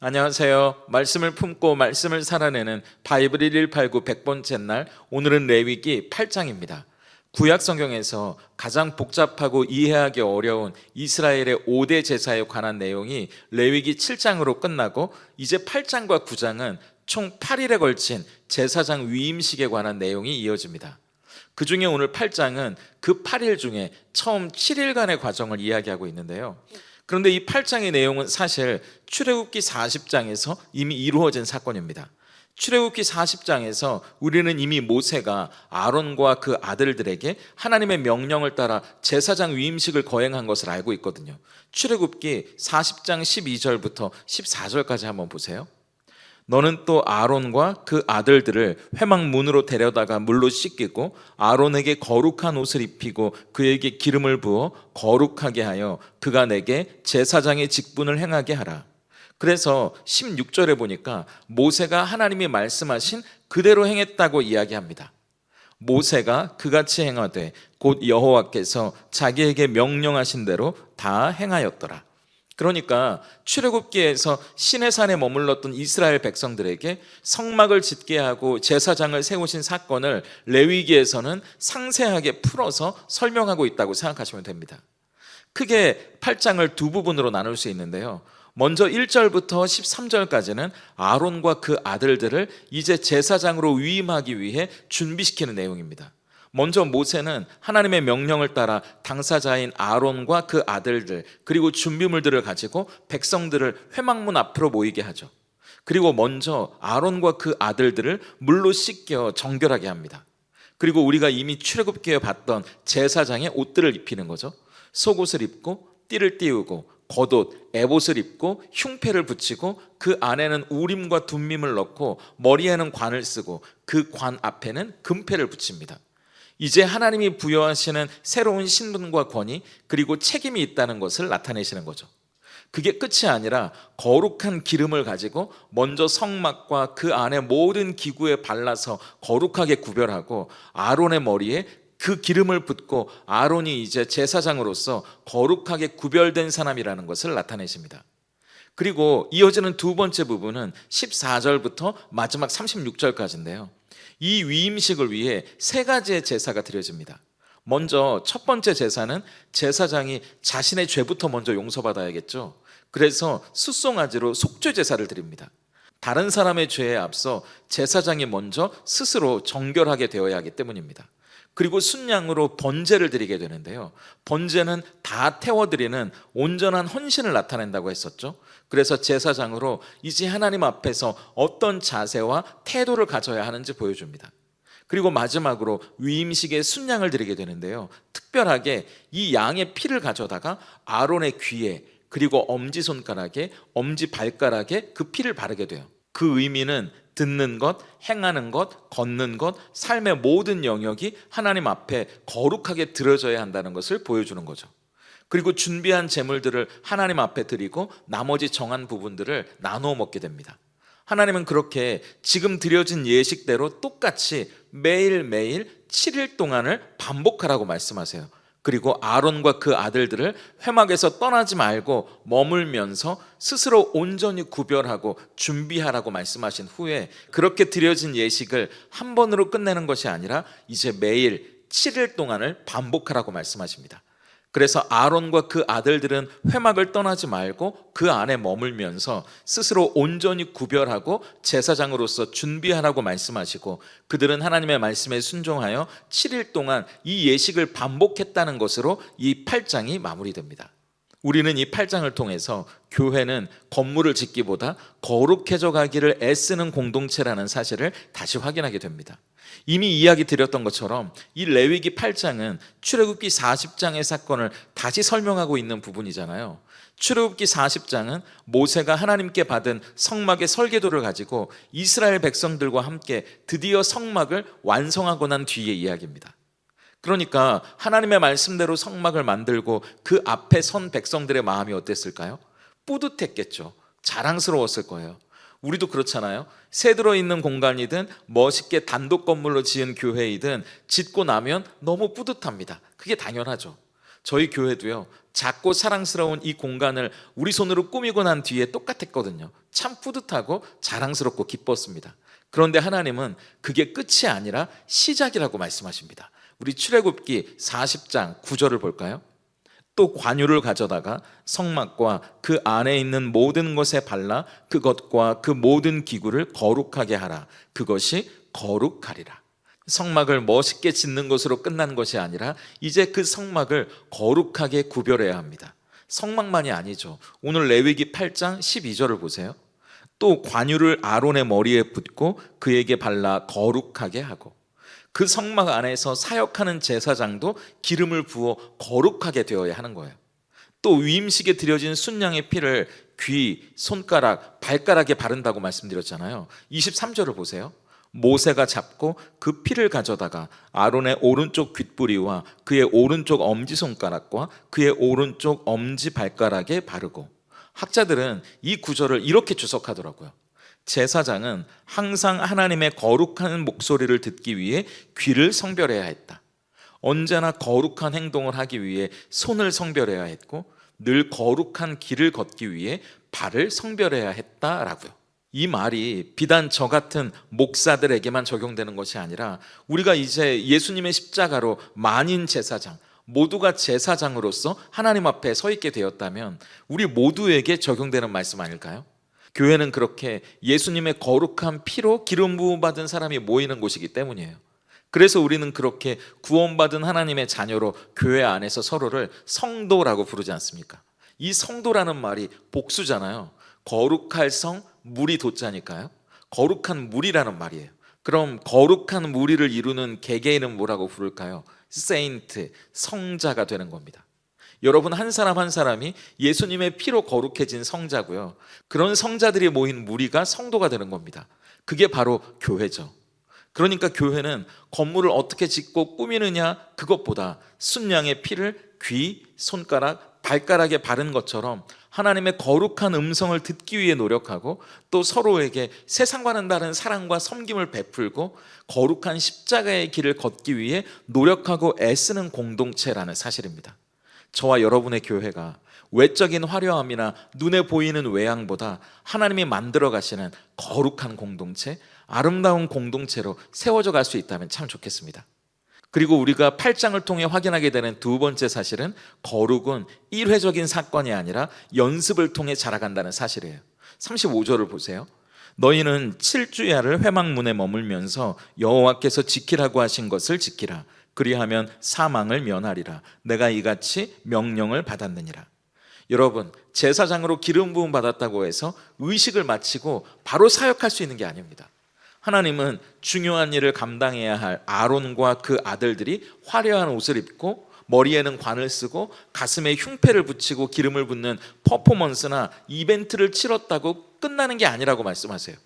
안녕하세요. 말씀을 품고 말씀을 살아내는 바이블 1189 100번째 날, 오늘은 레위기 8장입니다. 구약 성경에서 가장 복잡하고 이해하기 어려운 이스라엘의 5대 제사에 관한 내용이 레위기 7장으로 끝나고, 이제 8장과 9장은 총 8일에 걸친 제사장 위임식에 관한 내용이 이어집니다. 그 중에 오늘 8장은 그 8일 중에 처음 7일간의 과정을 이야기하고 있는데요. 그런데 이 8장의 내용은 사실 출애굽기 40장에서 이미 이루어진 사건입니다. 출애굽기 40장에서 우리는 이미 모세가 아론과 그 아들들에게 하나님의 명령을 따라 제사장 위임식을 거행한 것을 알고 있거든요. 출애굽기 40장 12절부터 14절까지 한번 보세요. 너는 또 아론과 그 아들들을 회막문으로 데려다가 물로 씻기고 아론에게 거룩한 옷을 입히고 그에게 기름을 부어 거룩하게 하여 그가 내게 제사장의 직분을 행하게 하라. 그래서 16절에 보니까 모세가 하나님이 말씀하신 그대로 행했다고 이야기합니다. 모세가 그같이 행하되 곧 여호와께서 자기에게 명령하신 대로 다 행하였더라. 그러니까 출애굽기에서 시내산에 머물렀던 이스라엘 백성들에게 성막을 짓게 하고 제사장을 세우신 사건을 레위기에서는 상세하게 풀어서 설명하고 있다고 생각하시면 됩니다. 크게 8장을 두 부분으로 나눌 수 있는데요. 먼저 1절부터 13절까지는 아론과 그 아들들을 이제 제사장으로 위임하기 위해 준비시키는 내용입니다. 먼저 모세는 하나님의 명령을 따라 당사자인 아론과 그 아들들 그리고 준비물들을 가지고 백성들을 회막문 앞으로 모이게 하죠. 그리고 먼저 아론과 그 아들들을 물로 씻겨 정결하게 합니다. 그리고 우리가 이미 출애굽기에 봤던 제사장의 옷들을 입히는 거죠. 속옷을 입고 띠를 띄우고 겉옷, 에봇을 입고 흉패를 붙이고 그 안에는 우림과 둠밈을 넣고 머리에는 관을 쓰고 그 관 앞에는 금패를 붙입니다. 이제 하나님이 부여하시는 새로운 신분과 권위 그리고 책임이 있다는 것을 나타내시는 거죠. 그게 끝이 아니라 거룩한 기름을 가지고 먼저 성막과 그 안에 모든 기구에 발라서 거룩하게 구별하고 아론의 머리에 그 기름을 붓고 아론이 이제 제사장으로서 거룩하게 구별된 사람이라는 것을 나타내십니다. 그리고 이어지는 두 번째 부분은 14절부터 마지막 36절까지인데요. 이 위임식을 위해 세 가지의 제사가 드려집니다. 먼저 첫 번째 제사는 제사장이 자신의 죄부터 먼저 용서받아야겠죠. 그래서 숫송아지로 속죄 제사를 드립니다. 다른 사람의 죄에 앞서 제사장이 먼저 스스로 정결하게 되어야 하기 때문입니다. 그리고 순양으로 번제를 드리게 되는데요. 번제는 다 태워드리는 온전한 헌신을 나타낸다고 했었죠. 그래서 제사장으로 이제 하나님 앞에서 어떤 자세와 태도를 가져야 하는지 보여줍니다. 그리고 마지막으로 위임식에 순양을 드리게 되는데요. 특별하게 이 양의 피를 가져다가 아론의 귀에 그리고 엄지손가락에 엄지발가락에 그 피를 바르게 돼요. 그 의미는 듣는 것, 행하는 것, 걷는 것, 삶의 모든 영역이 하나님 앞에 거룩하게 드려져야 한다는 것을 보여주는 거죠. 그리고 준비한 제물들을 하나님 앞에 드리고 나머지 정한 부분들을 나누어 먹게 됩니다. 하나님은 그렇게 지금 드려진 예식대로 똑같이 매일매일 7일 동안을 반복하라고 말씀하세요. 그리고 아론과 그 아들들을 회막에서 떠나지 말고 머물면서 스스로 온전히 구별하고 준비하라고 말씀하신 후에 그렇게 드려진 예식을 한 번으로 끝내는 것이 아니라 이제 매일 7일 동안을 반복하라고 말씀하십니다. 그래서 아론과 그 아들들은 회막을 떠나지 말고 그 안에 머물면서 스스로 온전히 구별하고 제사장으로서 준비하라고 말씀하시고, 그들은 하나님의 말씀에 순종하여 7일 동안 이 예식을 반복했다는 것으로 이 8장이 마무리됩니다. 우리는 이 8장을 통해서 교회는 건물을 짓기보다 거룩해져 가기를 애쓰는 공동체라는 사실을 다시 확인하게 됩니다. 이미 이야기 드렸던 것처럼 이 레위기 8장은 출애굽기 40장의 사건을 다시 설명하고 있는 부분이잖아요. 출애굽기 40장은 모세가 하나님께 받은 성막의 설계도를 가지고 이스라엘 백성들과 함께 드디어 성막을 완성하고 난 뒤의 이야기입니다. 그러니까 하나님의 말씀대로 성막을 만들고 그 앞에 선 백성들의 마음이 어땠을까요? 뿌듯했겠죠. 자랑스러웠을 거예요. 우리도 그렇잖아요. 새 들어있는 공간이든 멋있게 단독 건물로 지은 교회이든 짓고 나면 너무 뿌듯합니다. 그게 당연하죠. 저희 교회도요, 작고 사랑스러운 이 공간을 우리 손으로 꾸미고 난 뒤에 똑같았거든요. 참 뿌듯하고 자랑스럽고 기뻤습니다. 그런데 하나님은 그게 끝이 아니라 시작이라고 말씀하십니다. 우리 출애굽기 40장 9절을 볼까요? 또 관유를 가져다가 성막과 그 안에 있는 모든 것에 발라 그것과 그 모든 기구를 거룩하게 하라. 그것이 거룩하리라. 성막을 멋있게 짓는 것으로 끝난 것이 아니라 이제 그 성막을 거룩하게 구별해야 합니다. 성막만이 아니죠. 오늘 레위기 8장 12절을 보세요. 또 관유를 아론의 머리에 붓고 그에게 발라 거룩하게 하고, 그 성막 안에서 사역하는 제사장도 기름을 부어 거룩하게 되어야 하는 거예요. 또 위임식에 드려진 순양의 피를 귀, 손가락, 발가락에 바른다고 말씀드렸잖아요. 23절을 보세요. 모세가 잡고 그 피를 가져다가 아론의 오른쪽 귓부리와 그의 오른쪽 엄지손가락과 그의 오른쪽 엄지발가락에 바르고. 학자들은 이 구절을 이렇게 주석하더라고요. 제사장은 항상 하나님의 거룩한 목소리를 듣기 위해 귀를 성별해야 했다. 언제나 거룩한 행동을 하기 위해 손을 성별해야 했고, 늘 거룩한 길을 걷기 위해 발을 성별해야 했다라고요. 이 말이 비단 저 같은 목사들에게만 적용되는 것이 아니라 우리가 이제 예수님의 십자가로 만인 제사장, 모두가 제사장으로서 하나님 앞에 서 있게 되었다면 우리 모두에게 적용되는 말씀 아닐까요? 교회는 그렇게 예수님의 거룩한 피로 기름 부음 받은 사람이 모이는 곳이기 때문이에요. 그래서 우리는 그렇게 구원받은 하나님의 자녀로 교회 안에서 서로를 성도라고 부르지 않습니까? 이 성도라는 말이 복수잖아요. 거룩할 성, 무리 도자니까요. 거룩한 무리라는 말이에요. 그럼 거룩한 무리를 이루는 개개인은 뭐라고 부를까요? 세인트, 성자가 되는 겁니다. 여러분, 한 사람 한 사람이 예수님의 피로 거룩해진 성자고요. 그런 성자들이 모인 무리가 성도가 되는 겁니다. 그게 바로 교회죠. 그러니까 교회는 건물을 어떻게 짓고 꾸미느냐, 그것보다 순양의 피를 귀, 손가락, 발가락에 바른 것처럼 하나님의 거룩한 음성을 듣기 위해 노력하고, 또 서로에게 세상과는 다른 사랑과 섬김을 베풀고 거룩한 십자가의 길을 걷기 위해 노력하고 애쓰는 공동체라는 사실입니다. 저와 여러분의 교회가 외적인 화려함이나 눈에 보이는 외양보다 하나님이 만들어 가시는 거룩한 공동체, 아름다운 공동체로 세워져 갈 수 있다면 참 좋겠습니다. 그리고 우리가 8장을 통해 확인하게 되는 두 번째 사실은, 거룩은 일회적인 사건이 아니라 연습을 통해 자라간다는 사실이에요. 35절을 보세요. 너희는 7주야를 회막문에 머물면서 여호와께서 지키라고 하신 것을 지키라. 그리하면 사망을 면하리라. 내가 이같이 명령을 받았느니라. 여러분, 제사장으로 기름 부음 받았다고 해서 의식을 마치고 바로 사역할 수 있는 게 아닙니다. 하나님은 중요한 일을 감당해야 할 아론과 그 아들들이 화려한 옷을 입고 머리에는 관을 쓰고 가슴에 흉패를 붙이고 기름을 붓는 퍼포먼스나 이벤트를 치렀다고 끝나는 게 아니라고 말씀하세요.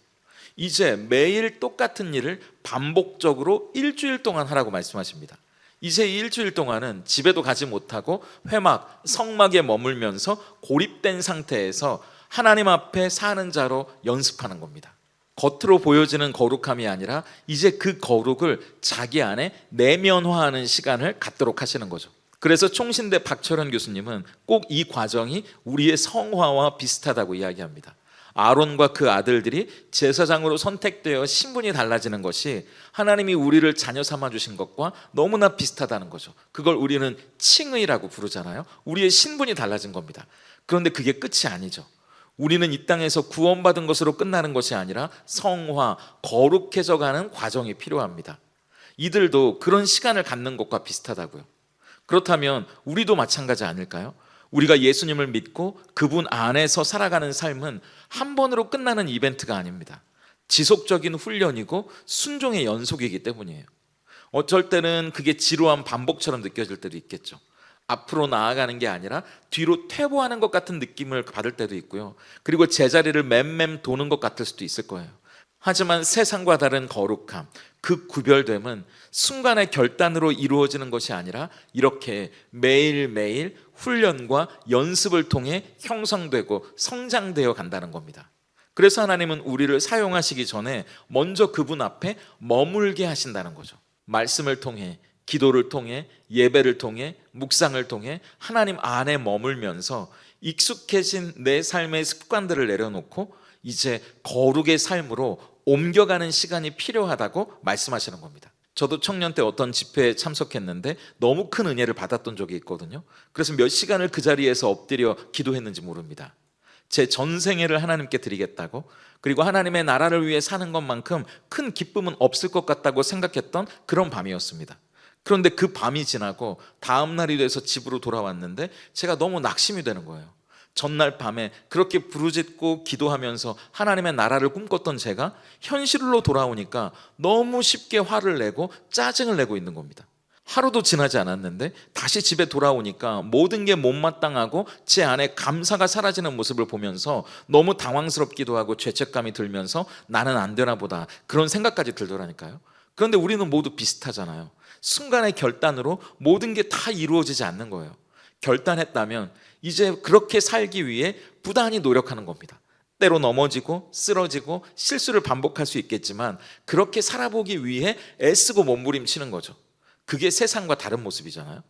이제 매일 똑같은 일을 반복적으로 일주일 동안 하라고 말씀하십니다. 이제 이 일주일 동안은 집에도 가지 못하고 회막, 성막에 머물면서 고립된 상태에서 하나님 앞에 사는 자로 연습하는 겁니다. 겉으로 보여지는 거룩함이 아니라 이제 그 거룩을 자기 안에 내면화하는 시간을 갖도록 하시는 거죠. 그래서 총신대 박철현 교수님은 꼭 이 과정이 우리의 성화와 비슷하다고 이야기합니다. 아론과 그 아들들이 제사장으로 선택되어 신분이 달라지는 것이 하나님이 우리를 자녀 삼아 주신 것과 너무나 비슷하다는 거죠. 그걸 우리는 칭의라고 부르잖아요. 우리의 신분이 달라진 겁니다. 그런데 그게 끝이 아니죠. 우리는 이 땅에서 구원받은 것으로 끝나는 것이 아니라 성화, 거룩해져 가는 과정이 필요합니다. 이들도 그런 시간을 갖는 것과 비슷하다고요. 그렇다면 우리도 마찬가지 아닐까요? 우리가 예수님을 믿고 그분 안에서 살아가는 삶은 한 번으로 끝나는 이벤트가 아닙니다. 지속적인 훈련이고 순종의 연속이기 때문이에요. 어쩔 때는 그게 지루한 반복처럼 느껴질 때도 있겠죠. 앞으로 나아가는 게 아니라 뒤로 퇴보하는 것 같은 느낌을 받을 때도 있고요. 그리고 제자리를 맴맴 도는 것 같을 수도 있을 거예요. 하지만 세상과 다른 거룩함, 그 구별됨은 순간의 결단으로 이루어지는 것이 아니라 이렇게 매일매일 훈련과 연습을 통해 형성되고 성장되어 간다는 겁니다. 그래서 하나님은 우리를 사용하시기 전에 먼저 그분 앞에 머물게 하신다는 거죠. 말씀을 통해, 기도를 통해, 예배를 통해, 묵상을 통해 하나님 안에 머물면서 익숙해진 내 삶의 습관들을 내려놓고 이제 거룩의 삶으로 옮겨가는 시간이 필요하다고 말씀하시는 겁니다. 저도 청년 때 어떤 집회에 참석했는데 너무 큰 은혜를 받았던 적이 있거든요. 그래서 몇 시간을 그 자리에서 엎드려 기도했는지 모릅니다. 제 전생애를 하나님께 드리겠다고, 그리고 하나님의 나라를 위해 사는 것만큼 큰 기쁨은 없을 것 같다고 생각했던 그런 밤이었습니다. 그런데 그 밤이 지나고 다음 날이 돼서 집으로 돌아왔는데 제가 너무 낙심이 되는 거예요. 전날 밤에 그렇게 부르짖고 기도하면서 하나님의 나라를 꿈꿨던 제가 현실로 돌아오니까 너무 쉽게 화를 내고 짜증을 내고 있는 겁니다. 하루도 지나지 않았는데 다시 집에 돌아오니까 모든 게 못마땅하고 제 안에 감사가 사라지는 모습을 보면서 너무 당황스럽기도 하고 죄책감이 들면서 나는 안 되나 보다, 그런 생각까지 들더라니까요. 그런데 우리는 모두 비슷하잖아요. 순간의 결단으로 모든 게 다 이루어지지 않는 거예요. 결단했다면 이제 그렇게 살기 위해 부단히 노력하는 겁니다. 때로 넘어지고 쓰러지고 실수를 반복할 수 있겠지만 그렇게 살아보기 위해 애쓰고 몸부림치는 거죠. 그게 세상과 다른 모습이잖아요.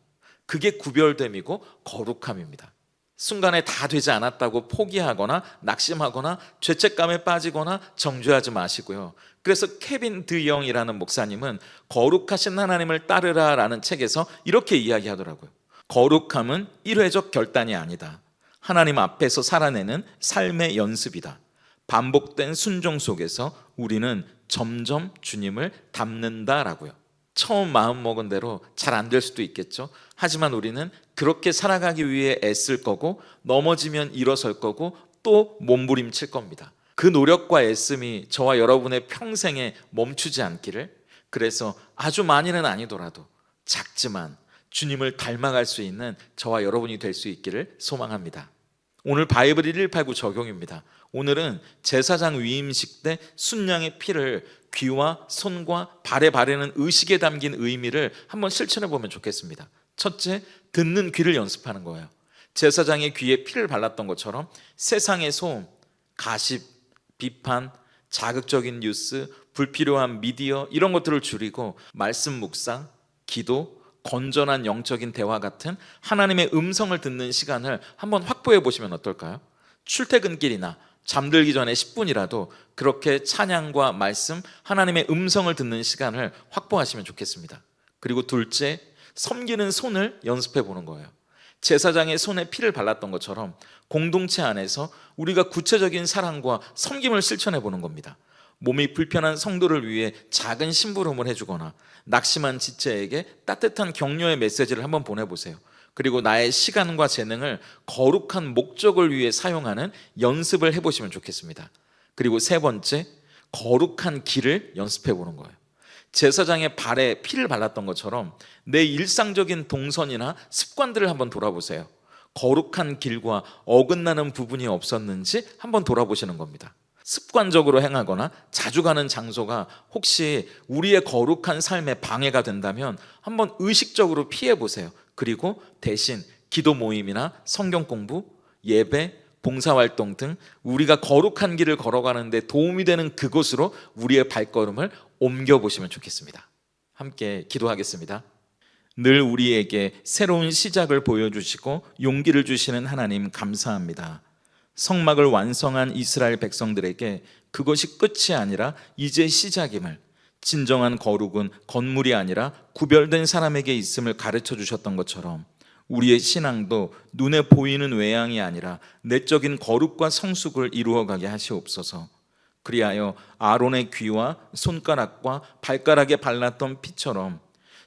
그게 구별됨이고 거룩함입니다. 순간에 다 되지 않았다고 포기하거나 낙심하거나 죄책감에 빠지거나 정죄하지 마시고요. 그래서 케빈 드영이라는 목사님은 거룩하신 하나님을 따르라 라는 책에서 이렇게 이야기하더라고요. 거룩함은 일회적 결단이 아니다. 하나님 앞에서 살아내는 삶의 연습이다. 반복된 순종 속에서 우리는 점점 주님을 닮는다라고요. 처음 마음먹은 대로 잘 안 될 수도 있겠죠. 하지만 우리는 그렇게 살아가기 위해 애쓸 거고, 넘어지면 일어설 거고, 또 몸부림칠 겁니다. 그 노력과 애씀이 저와 여러분의 평생에 멈추지 않기를, 그래서 아주 많이는 아니더라도 작지만 주님을 닮아갈 수 있는 저와 여러분이 될 수 있기를 소망합니다. 오늘 바이블 189 적용입니다. 오늘은 제사장 위임식 때 순양의 피를 귀와 손과 발에 바르는 의식에 담긴 의미를 한번 실천해 보면 좋겠습니다. 첫째, 듣는 귀를 연습하는 거예요. 제사장의 귀에 피를 발랐던 것처럼 세상의 소음, 가십, 비판, 자극적인 뉴스, 불필요한 미디어 이런 것들을 줄이고 말씀 묵상, 기도, 건전한 영적인 대화 같은 하나님의 음성을 듣는 시간을 한번 확보해 보시면 어떨까요? 출퇴근길이나 잠들기 전에 10분이라도 그렇게 찬양과 말씀, 하나님의 음성을 듣는 시간을 확보하시면 좋겠습니다. 그리고 둘째, 섬기는 손을 연습해 보는 거예요. 제사장의 손에 피를 발랐던 것처럼 공동체 안에서 우리가 구체적인 사랑과 섬김을 실천해 보는 겁니다. 몸이 불편한 성도를 위해 작은 심부름을 해주거나 낙심한 지체에게 따뜻한 격려의 메시지를 한번 보내보세요. 그리고 나의 시간과 재능을 거룩한 목적을 위해 사용하는 연습을 해보시면 좋겠습니다. 그리고 세 번째, 거룩한 길을 연습해 보는 거예요. 제사장의 발에 피를 발랐던 것처럼 내 일상적인 동선이나 습관들을 한번 돌아보세요. 거룩한 길과 어긋나는 부분이 없었는지 한번 돌아보시는 겁니다. 습관적으로 행하거나 자주 가는 장소가 혹시 우리의 거룩한 삶에 방해가 된다면 한번 의식적으로 피해 보세요. 그리고 대신 기도 모임이나 성경 공부, 예배, 봉사활동 등 우리가 거룩한 길을 걸어가는 데 도움이 되는 그곳으로 우리의 발걸음을 옮겨보시면 좋겠습니다. 함께 기도하겠습니다. 늘 우리에게 새로운 시작을 보여주시고 용기를 주시는 하나님 감사합니다. 성막을 완성한 이스라엘 백성들에게 그것이 끝이 아니라 이제 시작임을, 진정한 거룩은 건물이 아니라 구별된 사람에게 있음을 가르쳐 주셨던 것처럼 우리의 신앙도 눈에 보이는 외양이 아니라 내적인 거룩과 성숙을 이루어가게 하시옵소서. 그리하여 아론의 귀와 손가락과 발가락에 발랐던 피처럼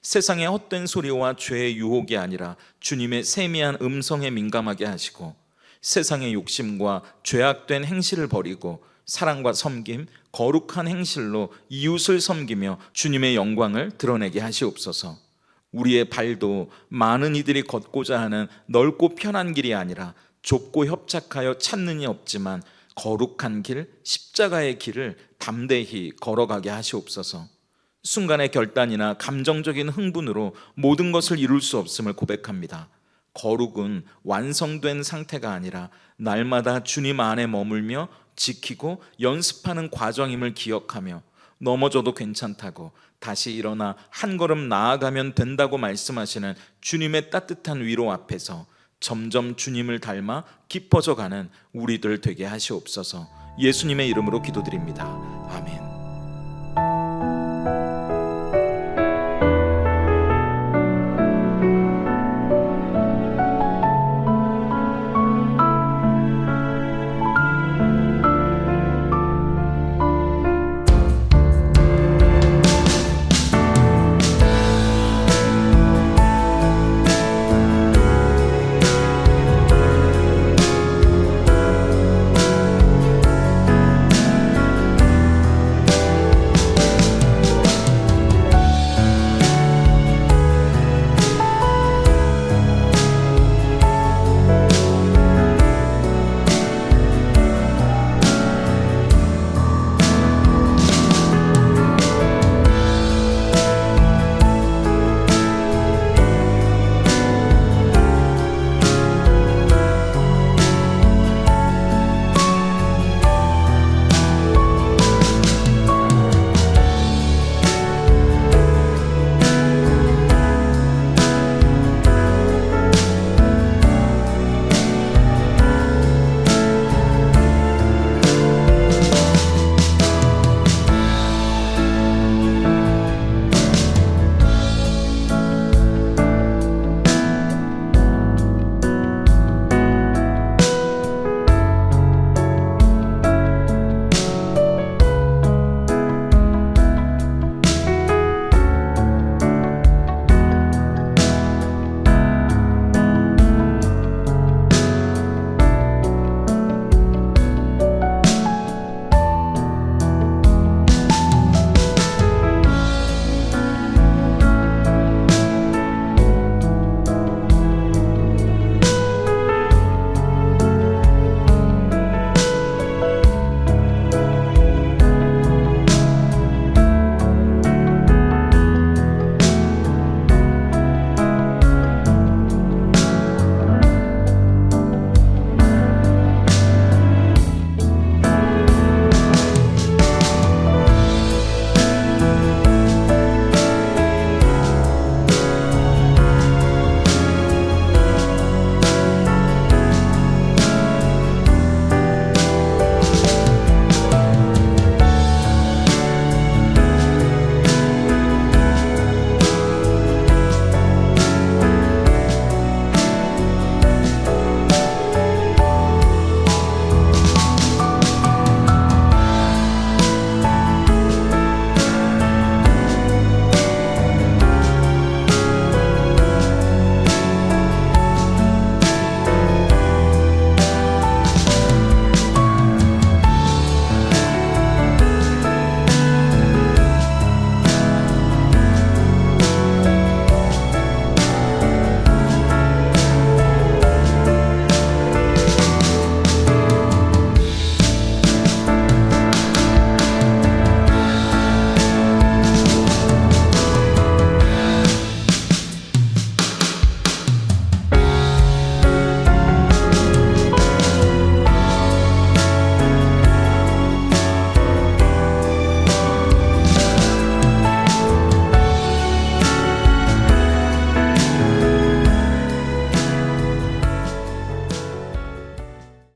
세상의 헛된 소리와 죄의 유혹이 아니라 주님의 세미한 음성에 민감하게 하시고 세상의 욕심과 죄악된 행실을 버리고 사랑과 섬김, 거룩한 행실로 이웃을 섬기며 주님의 영광을 드러내게 하시옵소서. 우리의 발도 많은 이들이 걷고자 하는 넓고 편한 길이 아니라 좁고 협착하여 찾는 이 없지만 거룩한 길, 십자가의 길을 담대히 걸어가게 하시옵소서. 순간의 결단이나 감정적인 흥분으로 모든 것을 이룰 수 없음을 고백합니다. 거룩은 완성된 상태가 아니라 날마다 주님 안에 머물며 지키고 연습하는 과정임을 기억하며 넘어져도 괜찮다고 다시 일어나 한 걸음 나아가면 된다고 말씀하시는 주님의 따뜻한 위로 앞에서 점점 주님을 닮아 깊어져 가는 우리들 되게 하시옵소서. 예수님의 이름으로 기도드립니다. 아멘.